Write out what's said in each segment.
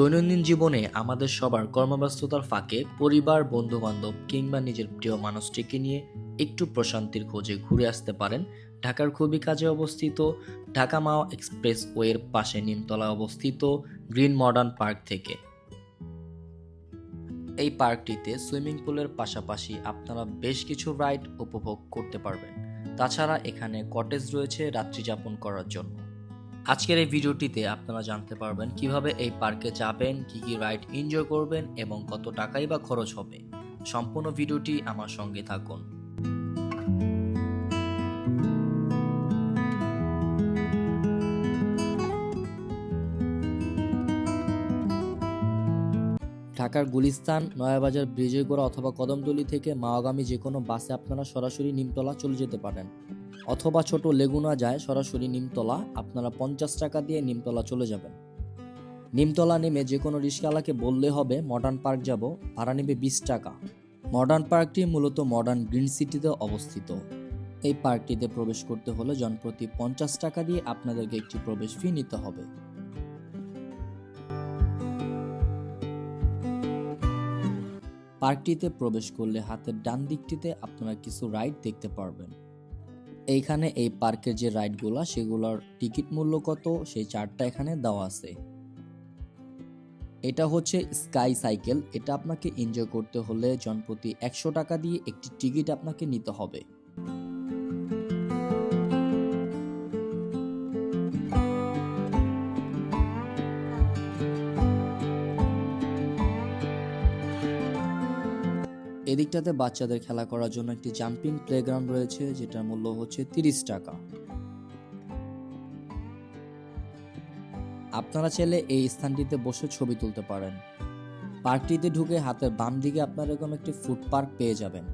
দৈনন্দিন জীবনে আমাদের সবার কর্মব্যস্ততার ফাঁকে পরিবার, বন্ধু-বান্ধব কিংবা নিজের প্রিয় মানুষটিকে নিয়ে একটু প্রশান্তির খোঁজে ঘুরে আসতে পারেন ঢাকার খুবই কাছে অবস্থিত ঢাকা মাও এক্সপ্রেসওয়ের পাশে নিমতলায় অবস্থিত গ্রিন মডার্ন পার্ক থেকে। এই পার্কটিতে সুইমিং পুলের পাশাপাশি আপনারা বেশ কিছু রাইড উপভোগ করতে পারবেন। তাছাড়া এখানে কটেজ রয়েছে রাত্রি যাপন করার জন্য। আজকের এই ভিডিওটিতে আপনারা জানতে পারবেন কিভাবে এই পার্কে যাবেন, কি কি রাইড এনজয় করবেন এবং কত টাকাই বা খরচ হবে। সম্পূর্ণ ভিডিওটি আমার সঙ্গে থাকুন। ঢাকার গুলিস্তান, নয়াবাজার, ব্রিজেগোড়া অথবা কদমতলী থেকে মাওগামী যে কোনো বাসে আপনারা সরাসরি নিমতলা চলে যেতে পারেন, অথবা ছোট লেগুনা যায় সরাসরি নিমতলা। আপনারা 50 টাকা দিয়ে নিমতলা চলে যাবেন। নিমতলা নেমে যে কোনো রিক্সাওয়ালাকে বললে হবে মডার্ন পার্ক যাব, ভাড়া নেবে 20 টাকা। মডার্ন পার্কটি মূলত মডার্ন গ্রিন সিটিতে অবস্থিত। এই পার্কটিতে প্রবেশ করতে হলে জনপ্রতি 50 টাকা দিয়ে আপনাদেরকে একটি প্রবেশ ফি নিতে হবে। পার্কটিতে প্রবেশ করলে হাতের ডান দিকটিতে আপনারা কিছু রাইড দেখতে পারবেন। এইখানে এই পার্কের যে রাইডগুলা সেগুলোর টিকিট মূল্য কত সেই চার্টটা এখানে দেওয়া আছে। এটা হচ্ছে স্কাই সাইকেল। এটা আপনাকে এনজয় করতে হলে জনপ্রতি 100 টাকা দিয়ে একটি টিকিট আপনাকে নিতে হবে। এদিকটাতে বাচ্চাদের খেলা করার জন্য একটি জাম্পিং প্লেগ্রাউন্ড রয়েছে, যেটার মূল্য হচ্ছে 30 টাকা। আপনারা চাইলে এই স্থানটিতে বসে ছবি তুলতে পারেন। পার্কটিতে ঢুকে হাতের বাম দিকে আপনারা এরকম একটি ফুড পার্ক পেয়ে যাবেন।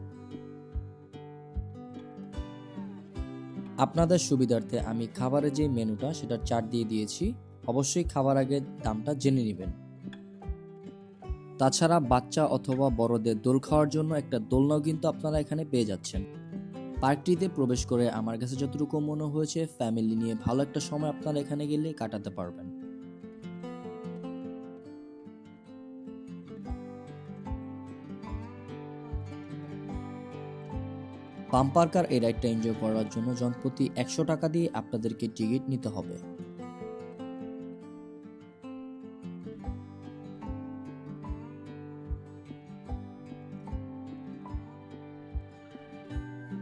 আপনাদের সুবিধার্থে আমি খাবারের যে মেনুটা সেটার চার্ট দিয়ে দিয়েছি, অবশ্যই খাবার আগে দামটা জেনে নেবেন। তাছাড়া বাচ্চা অথবা বড়দের দোল খাওয়ার জন্য একটা দোলনাও কিন্তু আপনারা এখানে পেয়ে যাচ্ছেন। পার্কটিতে প্রবেশ করে আমার কাছে যতটুকু মনে হয়েছে ফ্যামিলি নিয়ে ভালো একটা সময় আপনারা এখানে গেলে কাটাতে পারবেন। বাম্পার কার এই রাইডটা এনজয় করার জন্য জনপ্রতি 100 টাকা দিয়ে আপনাদেরকে টিকিট নিতে হবে।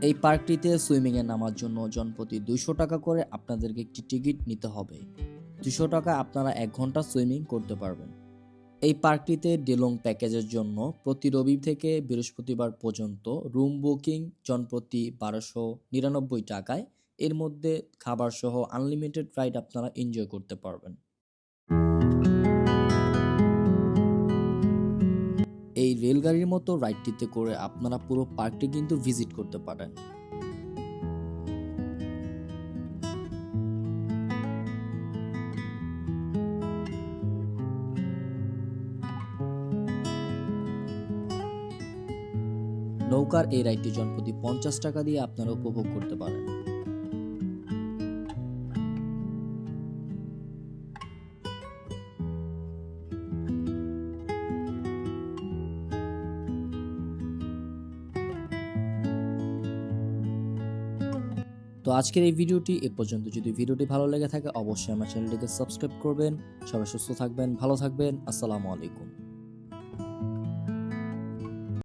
এই পার্কটিতে সুইমিং এ নামার জন্য জনপ্রতি 200 টাকা করে আপনাদেরকে একটি টিকিট নিতে হবে। 200 টাকা আপনারা 1 ঘন্টা সুইমিং করতে পারবেন। এই পার্কটিতে ডেলং প্যাকেজের জন্য প্রতি রবি থেকে বৃহস্পতিবার পর্যন্ত রুম বুকিং জনপ্রতি 1299 টাকায়। এর মধ্যে খাবার সহ আনলিমিটেড রাইড আপনারা এনজয় করতে পারবেন। এই রেলগাড়ির মতো রাইডটিতে করে আপনারা পুরো পার্কটি কিন্তু ভিজিট করতে পারেন। নৌকার এই রাইডটি জনপ্রতি 50 টাকা দিয়ে আপনারা উপভোগ করতে পারেন। তো আজকের এই ভিডিওটি এ পর্যন্ত। যদি ভিডিওটি ভালো লেগে থাকে অবশ্যই আমার চ্যানেলটিকে সাবস্ক্রাইব করবেন। সবাই সুস্থ থাকবেন, ভালো থাকবেন। আসসালামু আলাইকুম।